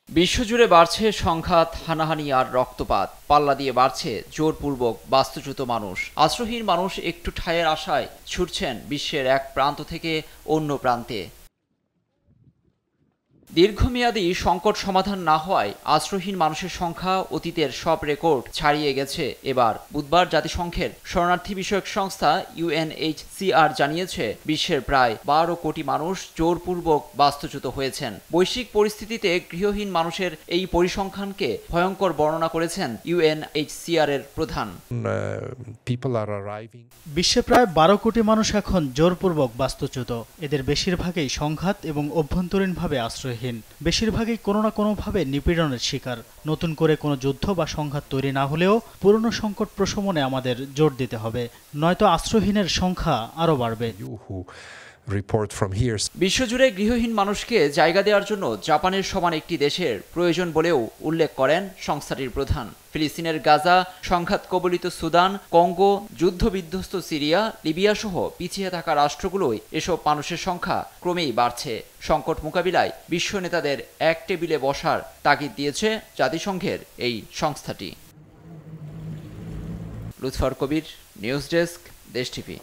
বিশ্বজুড়ে বাড়ছে সংঘাত, হানাহানি আর রক্তপাত। পাল্লা দিয়ে বাড়ছে জোরপূর্বক বাস্তুচ্যুত মানুষ। আশ্রয়হীন মানুষ একটু ঠাঁইয়ের আশায় ছুটছেন বিশ্বের এক প্রান্ত থেকে অন্য প্রান্তে। দীর্ঘমেয়াদী সংকট সমাধান না হওয়ায় আশ্রয়হীন মানুষের সংখ্যা অতীতের সব রেকর্ড ছাড়িয়ে গেছে। এবার বুধবার জাতিসংঘের শরণার্থী বিষয়ক সংস্থা UNHCR জানিয়েছে, বিশ্বের প্রায় 12 কোটি মানুষ জোরপূর্বক বাস্তুচ্যুত হয়েছেন। বৈশ্বিক পরিস্থিতিতে গৃহহীন মানুষের এই পরিসংখ্যানকে ভয়ঙ্কর বর্ণনা করেছেন UNHCR এর প্রধান। বিশ্বে প্রায় 12 কোটি মানুষ এখন জোরপূর্বক বাস্তুচ্যুত। এদের বেশিরভাগই সংঘাত এবং অভ্যন্তরীণভাবে আশ্রয়হীন। বেশিরভাগই কোনো না কোনোভাবে নিপীড়নের শিকার। নতুন করে কোনো যুদ্ধ বা সংঘাত তৈরি না হলেও পুরনো সংকট প্রশমনে আমাদের জোর দিতে হবে, নয়তো আশ্রয়হীনের সংখ্যা আরও বাড়বে। বিশ্বজুড়ে গৃহহীন মানুষকে জায়গা দেওয়ার জন্য জাপানের সমান একটি দেশের প্রয়োজন বলেও উল্লেখ করেন সংস্থাটির প্রধান। ফিলিস্তিনের গাজা, সংঘাত কবলিত সুদান, কঙ্গো, যুদ্ধবিধ্বস্ত সিরিয়া, লিবিয়া সহ পিছিয়ে থাকা রাষ্ট্রগুলোয় এসব মানুষের সংখ্যা ক্রমেই বাড়ছে। সংকট মোকাবিলায় বিশ্ব নেতাদের এক টেবিলে বসার তাগিদ দিয়েছে জাতিসংঘের এই সংস্থাটি। লুৎফর কবির, নিউজ ডেস্ক, দেশ টিভি।